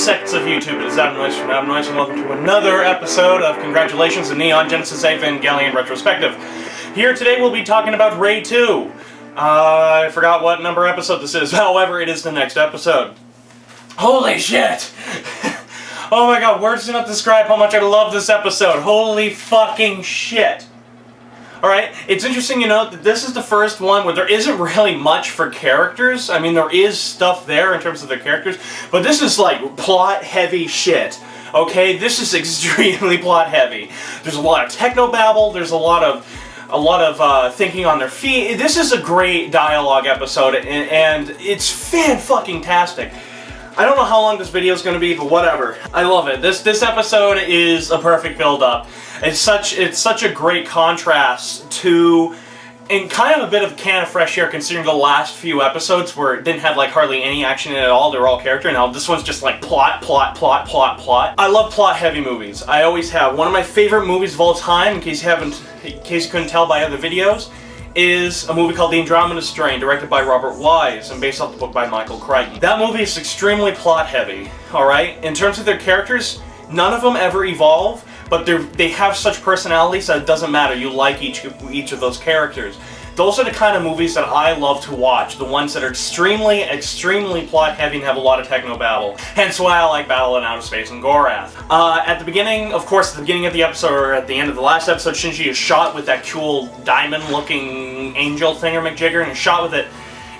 seconds of YouTube. It is Adam Noyce from Adam Noyce, and welcome to another episode of Congratulations, the Neon Genesis Evangelion Retrospective. Here today we'll be talking about Rei II. I forgot what number episode this is, however, it is the next episode. Holy shit! Oh my god, words do not describe how much I love this episode. Holy fucking shit. Alright, it's interesting to note that this is the first one where there isn't really much for characters. I mean, there is stuff there in terms of their characters, but this is like plot-heavy shit. Okay, this is extremely plot-heavy. There's a lot of technobabble, there's a lot of thinking on their feet. This is a great dialogue episode, and it's fan-fucking-tastic. I don't know how long this video is going to be, but whatever. I love it. This episode is a perfect build-up. It's such a great contrast to, and kind of a bit of a can of fresh air considering the last few episodes where it didn't have like hardly any action in it at all. They were all character. Now this one's just like plot. I love plot-heavy movies. I always have. One of my favorite movies of all time, in case you couldn't tell by other videos, is a movie called The Andromeda Strain, directed by Robert Wise and based off the book by Michael Crichton. That movie is extremely plot-heavy, alright? In terms of their characters, none of them ever evolve, but they have such personalities that it doesn't matter. You like each of those characters. Those are the kind of movies that I love to watch. The ones that are extremely plot-heavy and have a lot of technobabble. Hence why I like Battle in Outer Space and Gorath. At the beginning, of course, at the beginning of the episode, or at the end of the last episode, Shinji is shot with that cool diamond-looking angel thingamajigger, and is shot with it.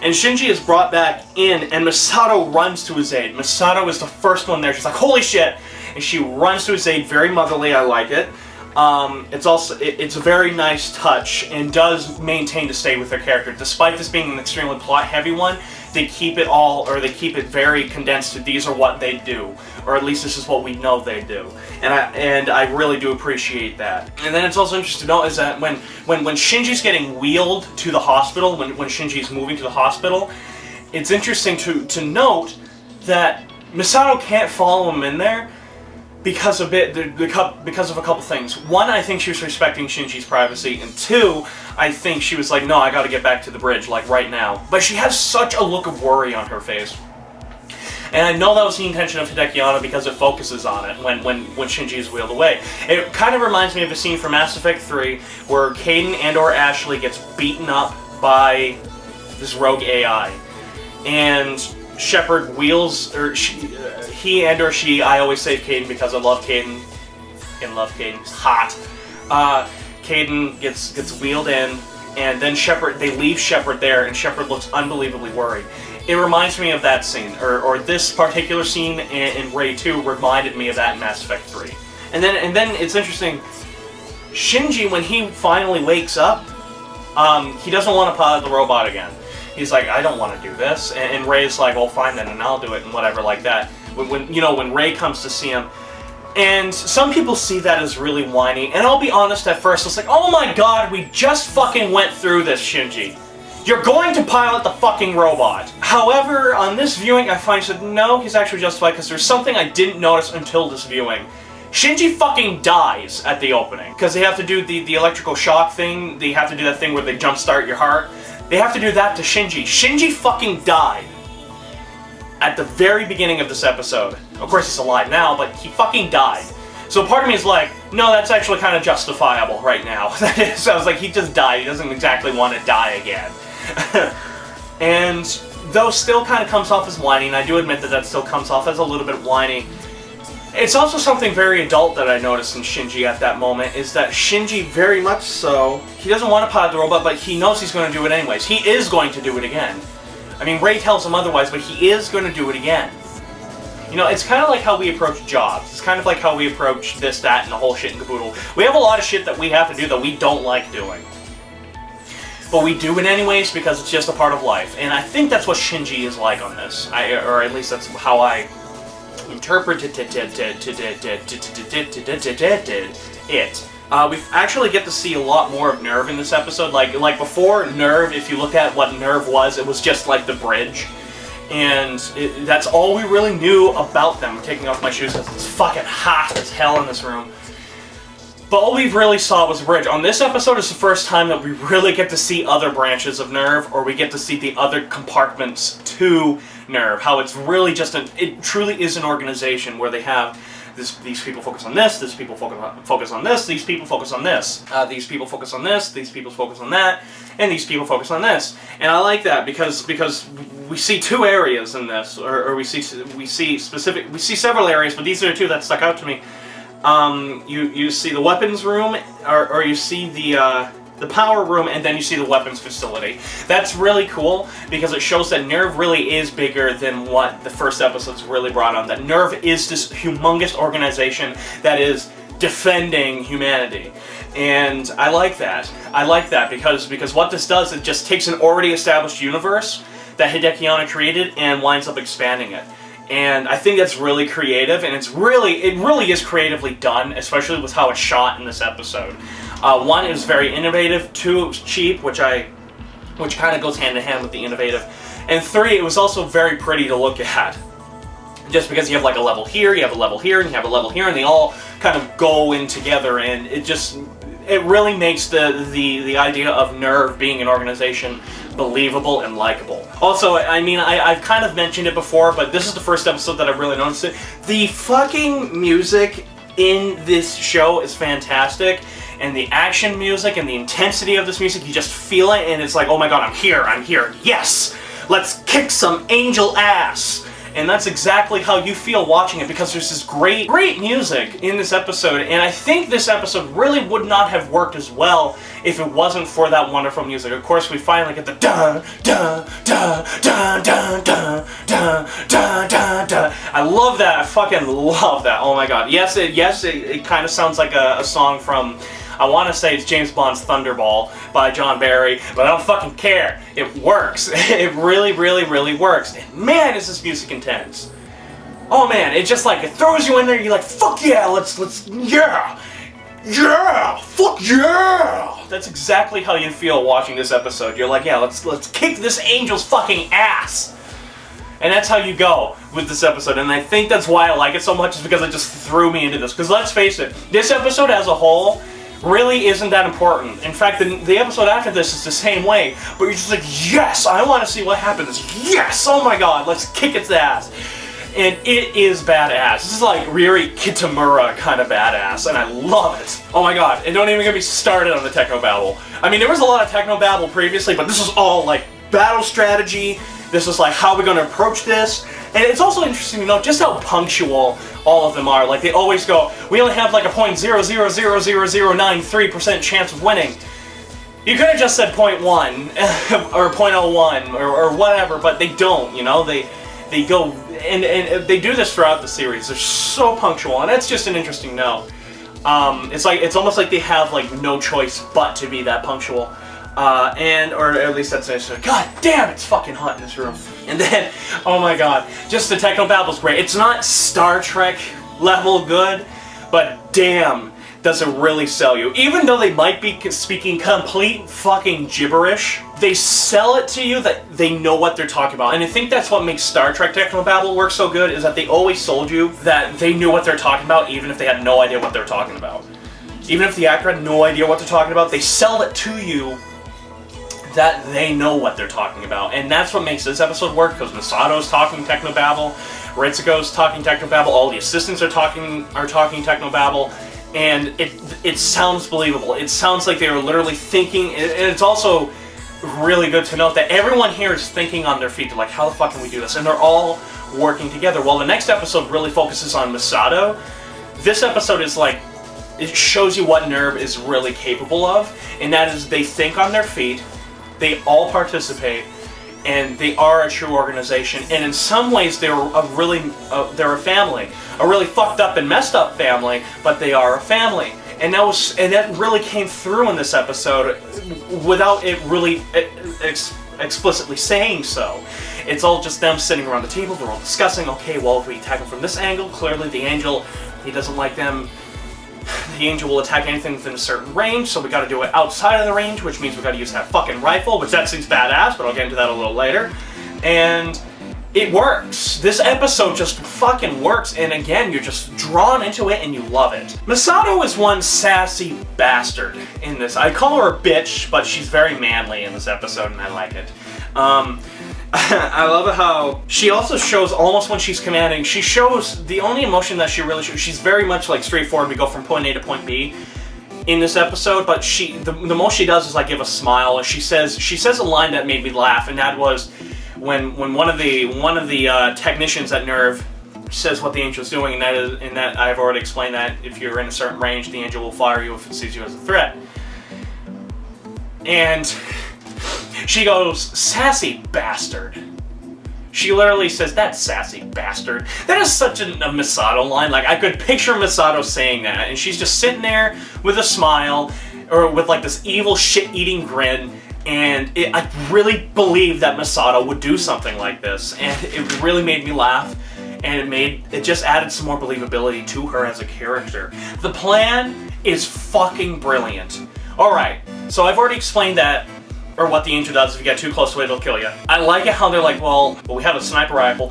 And Shinji is brought back in, and Masada runs to his aid. Masada was the first one there. She's like, holy shit! And she runs to his aid, very motherly, I like it. It's a very nice touch, and does maintain to stay with their character. Despite this being an extremely plot-heavy one, they keep it very condensed to these are what they do. Or at least this is what we know they do. And I really do appreciate that. And then it's also interesting to note is that when Shinji's getting wheeled to the hospital, when Shinji's moving to the hospital, it's interesting to note that Masato can't follow him in there because of a couple things. One, I think she was respecting Shinji's privacy, and two, I think she was like, no, I gotta get back to the bridge, like, right now. But she has such a look of worry on her face. And I know that was the intention of Hidekiana because it focuses on it when Shinji is wheeled away. It kind of reminds me of a scene from Mass Effect 3 where Kaidan and/or Ashley gets beaten up by this rogue AI. And Shepard wheels, or he and/or she, I always say Kaidan because I love Kaidan. And love Kaidan. Hot. Kaidan gets wheeled in, and then they leave Shepard there, and Shepard looks unbelievably worried. It reminds me of that scene, or this particular scene in Rei II reminded me of that in Mass Effect 3. And then it's interesting, Shinji, when he finally wakes up, he doesn't want to pilot the robot again. He's like, I don't want to do this, and Rei's like, well, fine then, and I'll do it, and whatever, like that. When Rei comes to see him, and some people see that as really whiny, and I'll be honest, at first, it's like, oh my god, we just fucking went through this, Shinji. You're going to pilot the fucking robot. However, on this viewing, I find that no, he's actually justified, because there's something I didn't notice until this viewing. Shinji fucking dies at the opening, because they have to do the electrical shock thing, they have to do that thing where they jumpstart your heart. They have to do that to Shinji. Shinji fucking died at the very beginning of this episode. Of course he's alive now, but he fucking died. So part of me is like, no, that's actually kind of justifiable right now. So I was like, he just died. He doesn't exactly want to die again. And though still kind of comes off as whiny, and I do admit that still comes off as a little bit whiny, it's also something very adult that I noticed in Shinji at that moment, is that Shinji, very much so, he doesn't want to pilot the robot, but he knows he's going to do it anyways. He is going to do it again. I mean, Rei tells him otherwise, but he is going to do it again. You know, it's kind of like how we approach jobs. It's kind of like how we approach this, that, and the whole shit and caboodle. We have a lot of shit that we have to do that we don't like doing. But we do it anyways because it's just a part of life. And I think that's what Shinji is like on this. Or at least that's how I interpreted it. We actually get to see a lot more of Nerve in this episode. Like before Nerve, if you look at what Nerve was, it was just like the bridge. And that's all we really knew about them. I'm taking off my shoes because it's fucking hot as hell in this room. But all we really saw was a bridge. On this episode is the first time that we really get to see other branches of NERV, or we get to see the other compartments to NERV. How it's really just it truly is an organization where they have these people focus on this, these people focus on this, these people focus on this, these people focus on this, these people focus on that, and these people focus on this. And I like that because we see two areas in this, or we see several areas, but these are the two that stuck out to me. You see the weapons room, or you see the power room, and then you see the weapons facility. That's really cool because it shows that NERV really is bigger than what the first episodes really brought on. That NERV is this humongous organization that is defending humanity. And I like that. I like that because what this does, it just takes an already established universe that Hideaki Anno created and winds up expanding it. And I think that's really creative, and it really is creatively done, especially with how it's shot in this episode. One, it was very innovative. Two, it was cheap, which kind of goes hand in hand with the innovative. And three, it was also very pretty to look at. Just because you have like a level here, you have a level here, and you have a level here, and they all kind of go in together, and it really makes the idea of NERV being an organization believable and likable. Also, I mean, I've kind of mentioned it before, but this is the first episode that I've really noticed it. The fucking music in this show is fantastic, and the action music and the intensity of this music, you just feel it, and it's like, oh my god, I'm here, yes! Let's kick some angel ass! And that's exactly how you feel watching it, because there's this great music in this episode, and I think this episode really would not have worked as well if it wasn't for that wonderful music. Of course, we finally get the dun dun dun dun dun dun dun dun dun dun. I love that. I fucking love that. Oh my god. Yes, it kind of sounds like a song from, I want to say it's James Bond's Thunderball by John Barry, but I don't fucking care. It works. It really, really, really works. And man, is this music intense. Oh man, it just like, it throws you in there, you're like, fuck yeah, let's, yeah! Yeah! Fuck yeah! That's exactly how you feel watching this episode. You're like, yeah, let's kick this angel's fucking ass! And that's how you go with this episode, and I think that's why I like it so much, is because it just threw me into this. Because let's face it, this episode as a whole really isn't that important. In fact, the episode after this is the same way, but you're just like, yes, I want to see what happens. Yes, oh my god, let's kick its ass. And it is badass. This is like Ryuri Kitamura kind of badass, and I love it. Oh my god, and don't even get me started on the technobabble. I mean, there was a lot of technobabble previously, but this was all like battle strategy. This is like, how are we going to approach this? And it's also interesting to know just how punctual all of them are. Like, they always go, we only have like a 0.0000093% chance of winning. You could have just said 0.1 or 0.01 or whatever, but they don't, you know? They go, and they do this throughout the series. They're so punctual, and that's just an interesting note. It's almost like they have like no choice but to be that punctual. Or at least that's nice. God damn, it's fucking hot in this room. And then, oh my god, just the technobabble's great. It's not Star Trek level good, but damn, does it really sell you. Even though they might be speaking complete fucking gibberish, they sell it to you that they know what they're talking about. And I think that's what makes Star Trek technobabble work so good, is that they always sold you that they knew what they're talking about, even if they had no idea what they're talking about. Even if the actor had no idea what they're talking about, they sell it to you that they know what they're talking about. And that's what makes this episode work, because Masada's talking technobabble, Ritsuko's talking technobabble, all the assistants are talking technobabble, and it sounds believable. It sounds like they were literally thinking, and it's also really good to note that everyone here is thinking on their feet. They're like, how the fuck can we do this? And they're all working together. While the next episode really focuses on Masada, this episode is like, it shows you what NERV is really capable of, and that is they think on their feet, they all participate, and they are a true organization. And in some ways, they're a family, a really fucked up and messed up family, but they are a family. And that really came through in this episode, without it really explicitly saying so. It's all just them sitting around the table. They're all discussing. Okay, well, if we attack them from this angle, clearly the angel, he doesn't like them. The angel will attack anything within a certain range, so we gotta do it outside of the range, which means we gotta use that fucking rifle, which that seems badass, but I'll get into that a little later. And it works. This episode just fucking works, and again, you're just drawn into it and you love it. Masada is one sassy bastard in this. I call her a bitch, but she's very manly in this episode, and I like it. I love it how she also shows, almost when she's commanding, she shows the only emotion that she really shows. She's very much like straightforward. We go from point A to point B in this episode, but the most she does is like give a smile. She says a line that made me laugh, and that was when one of the technicians at Nerve says what the angel's doing, and that I've already explained that if you're in a certain range, the angel will fire you if it sees you as a threat. And she goes, "Sassy bastard." She literally says, "That sassy bastard." That is such a Masada line. Like, I could picture Masada saying that, and she's just sitting there with a smile, or with like this evil shit-eating grin, and I really believe that Masada would do something like this, and it really made me laugh, and it just added some more believability to her as a character. The plan is fucking brilliant. Alright, so I've already explained that, or what the angel does. If you get too close to it, it'll kill you. I like it how they're like, well, we have a sniper rifle.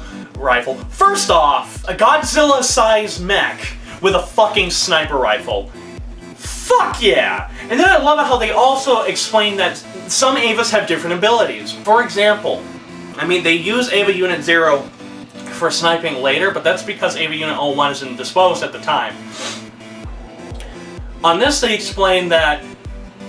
First off, a Godzilla-sized mech with a fucking sniper rifle. Fuck yeah! And then I love it how they also explain that some Avas have different abilities. For example, I mean, they use Ava Unit 0 for sniping later, but that's because Ava Unit 01 isn't disposed at the time. On this, they explain that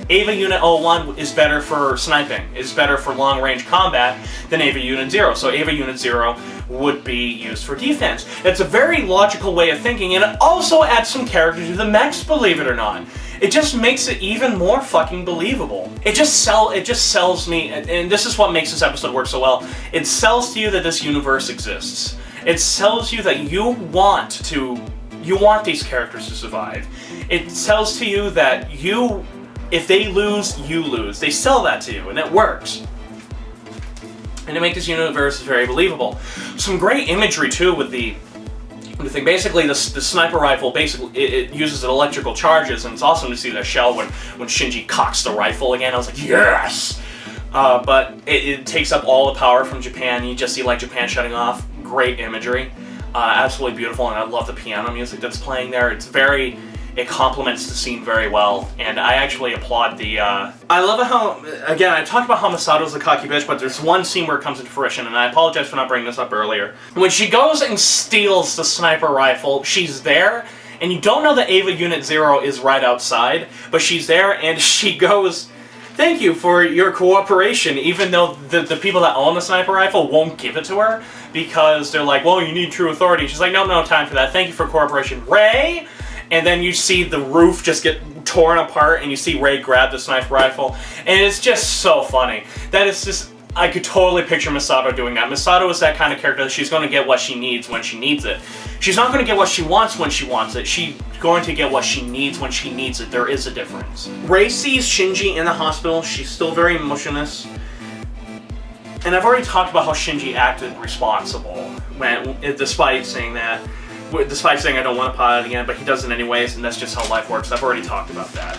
Ava Unit 01 is better for sniping, is better for long-range combat than Ava Unit 0. So Ava Unit 0 would be used for defense. It's a very logical way of thinking, and it also adds some character to the mechs, believe it or not. It just makes it even more fucking believable. It just sells me, and this is what makes this episode work so well. It sells to you that this universe exists. It sells you that you want these characters to survive. It tells to you that if they lose, you lose. They sell that to you, and it works. And it makes this universe very believable. Some great imagery, too, with the thing. Basically, the sniper rifle, it uses electrical charges, and it's awesome to see that shell when Shinji cocks the rifle again. I was like, yes! But it takes up all the power from Japan. You just see, like, Japan shutting off. Great imagery. Absolutely beautiful, and I love the piano music that's playing there. It complements the scene very well, and I actually applaud I love how, again, I talked about how Masada's a cocky bitch, but there's one scene where it comes into fruition, and I apologize for not bringing this up earlier. When she goes and steals the sniper rifle, she's there, and you don't know that Ava Unit 0 is right outside, but she's there, and she goes, "Thank you for your cooperation," even though the people that own the sniper rifle won't give it to her, because they're like, "Well, you need true authority." She's like, no time for that. "Thank you for cooperation, Rei." And then you see the roof just get torn apart, and you see Rei grab the sniper rifle, and it's just so funny. That is just, I could totally picture Masada doing that. Masada is that kind of character that she's going to get what she needs when she needs it. She's not going to get what she wants when she wants it. She's going to get what she needs when she needs it. There is a difference. Rei sees Shinji in the hospital. She's still very emotionless. And I've already talked about how Shinji acted responsible, despite saying I don't want to pilot again, but he does it anyways, and that's just how life works. I've already talked about that.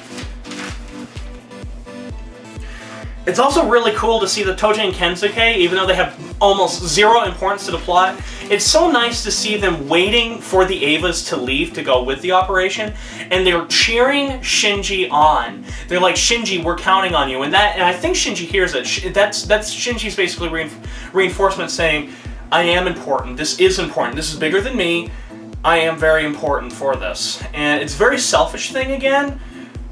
It's also really cool to see the Toji and Kensuke, even though they have almost zero importance to the plot. It's so nice to see them waiting for the Avas to leave to go with the operation, and they're cheering Shinji on. They're like, "Shinji, we're counting on you," and I think Shinji hears it. That's Shinji's basically reinforcement saying, "I am important. This is important. This is bigger than me. I am very important for this." And it's a very selfish thing again,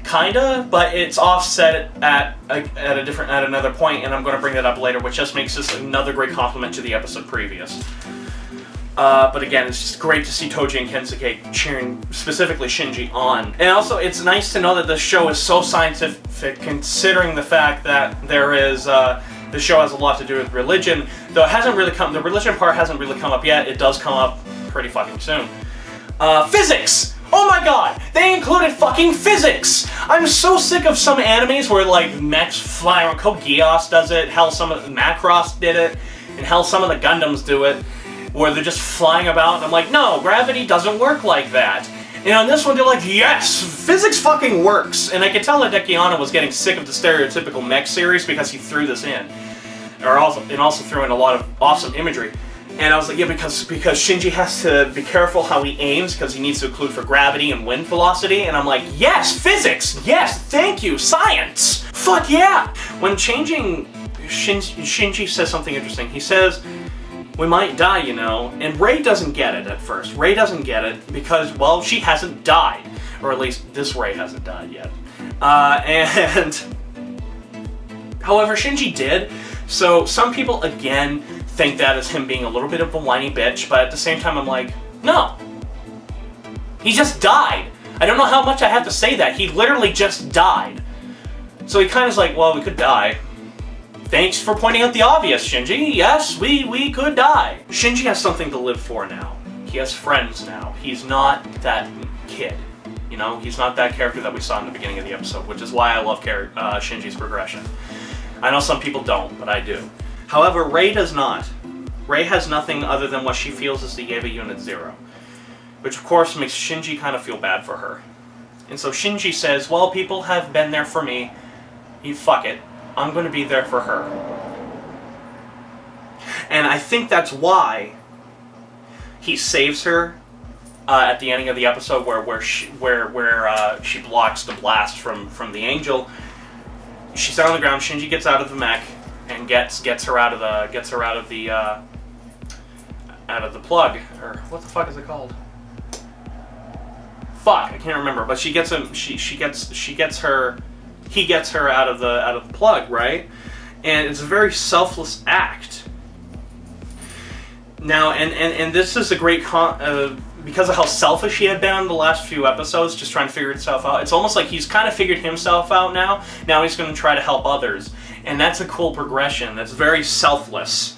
kinda, but it's offset at another point, and I'm going to bring that up later, which just makes this another great compliment to the episode previous. But again, it's just great to see Toji and Kensuke cheering specifically Shinji on. And also, it's nice to know that the show is so scientific, considering the fact that the show has a lot to do with religion, though the religion part hasn't really come up yet. It does come up pretty fucking soon. Physics! Oh my god! They included fucking physics! I'm so sick of some animes where, like, mechs fly around. Code Geass does it, hell, Macross did it, and hell, some of the Gundams do it, where they're just flying about, and I'm like, no, gravity doesn't work like that. And on this one, they're like, yes, physics fucking works! And I could tell that Dekiana was getting sick of the stereotypical mech series because he threw this in. And also threw in a lot of awesome imagery. And I was like, yeah, because Shinji has to be careful how he aims, because he needs to occlude for gravity and wind velocity. And I'm like, yes, physics! Yes, thank you, science! Fuck yeah! When changing, Shinji says something interesting. He says, we might die, you know. And Rei doesn't get it at first. Rei doesn't get it because, well, she hasn't died. Or at least this Rei hasn't died yet. And however, Shinji did. So some people, again, think that as him being a little bit of a whiny bitch, but at the same time I'm like, no. He just died. I don't know how much I have to say that. He literally just died. So he kind of is like, well, we could die. Thanks for pointing out the obvious, Shinji. Yes, we could die. Shinji has something to live for now. He has friends now. He's not that kid. You know, he's not that character that we saw in the beginning of the episode, which is why I love Shinji's progression. I know some people don't, but I do. However, Rei does not. Rei has nothing other than what she feels is the Yeva Unit 0. Which of course makes Shinji kind of feel bad for her. And so Shinji says, well, people have been there for me. Fuck it. I'm going to be there for her. And I think that's why he saves her at the ending of the episode where she blocks the blast from the angel. She's down on the ground. Shinji gets out of the mech and gets her out of the plug, or what the fuck is it called? Fuck, I can't remember. But he gets her out of the plug, right? And it's a very selfless act. Now, and this is a great because of how selfish he had been in the last few episodes, just trying to figure itself out. It's almost like he's kind of figured himself out now. Now he's going to try to help others. And that's a cool progression. That's very selfless.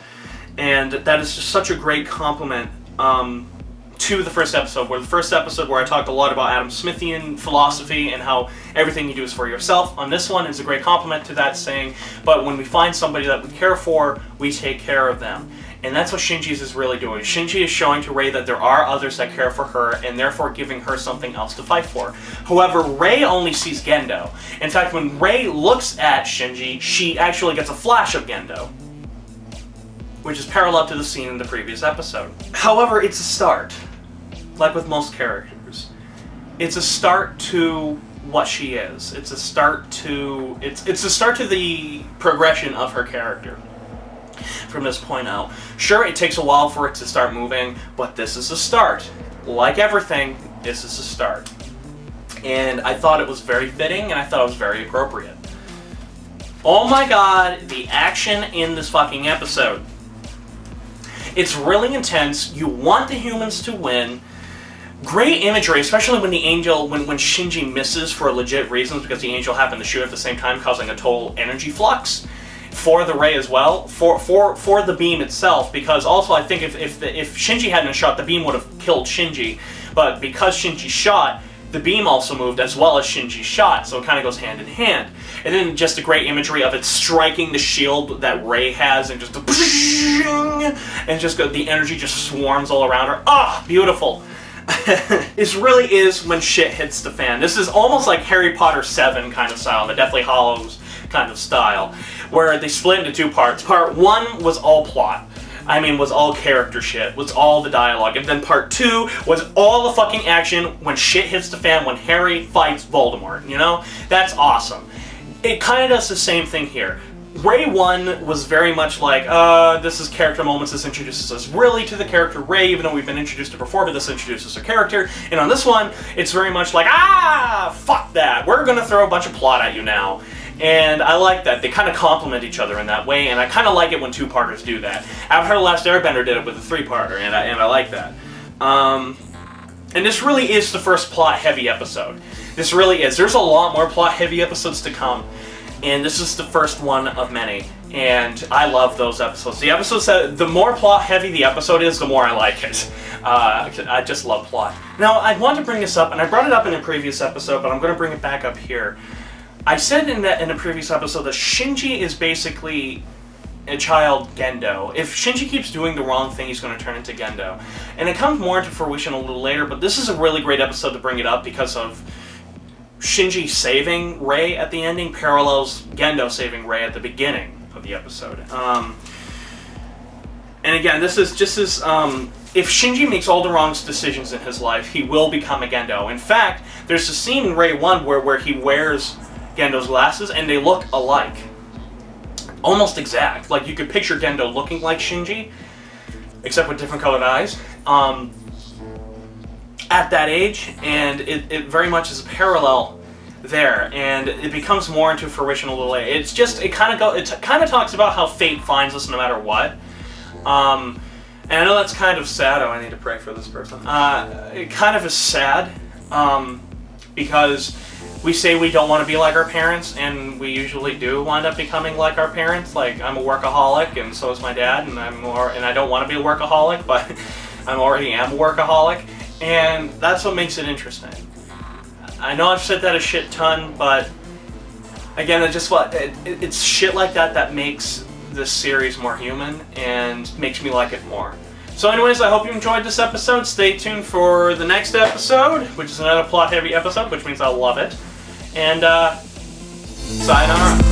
And that is just such a great compliment to the first episode. Where I talked a lot about Adam Smithian philosophy and how everything you do is for yourself. On this one is a great compliment to that saying, but when we find somebody that we care for, we take care of them. And that's what Shinji's is really doing. Shinji is showing to Rei that there are others that care for her, and therefore giving her something else to fight for. However, Rei only sees Gendo. In fact, when Rei looks at Shinji, she actually gets a flash of Gendo, which is parallel to the scene in the previous episode. However, it's a start. Like with most characters. It's a start to what she is. It's a start to the progression of her character. From this point out. Sure, it takes a while for it to start moving, but this is a start. Like everything, this is a start. And I thought it was very fitting, and I thought it was very appropriate. Oh my god, the action in this fucking episode. It's really intense. You want the humans to win. Great imagery, especially when the angel, when Shinji misses for legit reasons, because the angel happened to shoot at the same time, causing a total energy flux. For the Rei as well, for the beam itself, because also I think if Shinji hadn't shot, the beam would have killed Shinji, but because Shinji shot, the beam also moved as well as Shinji shot, so it kind of goes hand in hand. And then just a great imagery of it striking the shield that Rei has, and just the energy just swarms all around her. Ah, beautiful. This really is when shit hits the fan. This is almost like Harry Potter 7 kind of style, the Deathly Hallows kind of style, where they split into two parts. Part 1 was all plot. I mean, was all character shit, was all the dialogue. And then part 2 was all the fucking action when shit hits the fan, when Harry fights Voldemort, you know? That's awesome. It kind of does the same thing here. Rei 1 was very much like, this is character moments, this introduces us really to the character Rei, even though we've been introduced to her before, but this introduces her character. And on this one, it's very much like, fuck that, we're gonna throw a bunch of plot at you now. And I like that. They kind of complement each other in that way, and I kind of like it when two-parters do that. Avatar: The Last Airbender did it with a three-parter, and I like that. And this really is the first plot-heavy episode. This really is. There's a lot more plot-heavy episodes to come, and this is the first one of many. And I love those episodes. The episodes that, the more plot-heavy the episode is, the more I like it. I just love plot. Now, I want to bring this up, and I brought it up in a previous episode, but I'm going to bring it back up here. I said in a previous episode that Shinji is basically a child Gendo. If Shinji keeps doing the wrong thing, he's going to turn into Gendo. And it comes more into fruition a little later, but this is a really great episode to bring it up because of Shinji saving Rei at the ending parallels Gendo saving Rei at the beginning of the episode. And again, this is just as if Shinji makes all the wrong decisions in his life, he will become a Gendo. In fact, there's a scene in Rei 1 where he wears Gendo's glasses and they look alike. Almost exact. Like, you could picture Gendo looking like Shinji, except with different colored eyes, at that age, and it very much is a parallel there, and it becomes more into fruition a little later. It's just, it kind of talks about how fate finds us no matter what. And I know that's kind of sad. Oh, I need to pray for this person. It kind of is sad, because we say we don't want to be like our parents, and we usually do wind up becoming like our parents. Like, I'm a workaholic, and so is my dad, and I don't want to be a workaholic, but I already am a workaholic, and that's what makes it interesting. I know I've said that a shit ton, but again, it's shit like that that makes this series more human and makes me like it more. So anyways, I hope you enjoyed this episode. Stay tuned for the next episode, which is another plot-heavy episode, which means I'll love it. And, sayonara.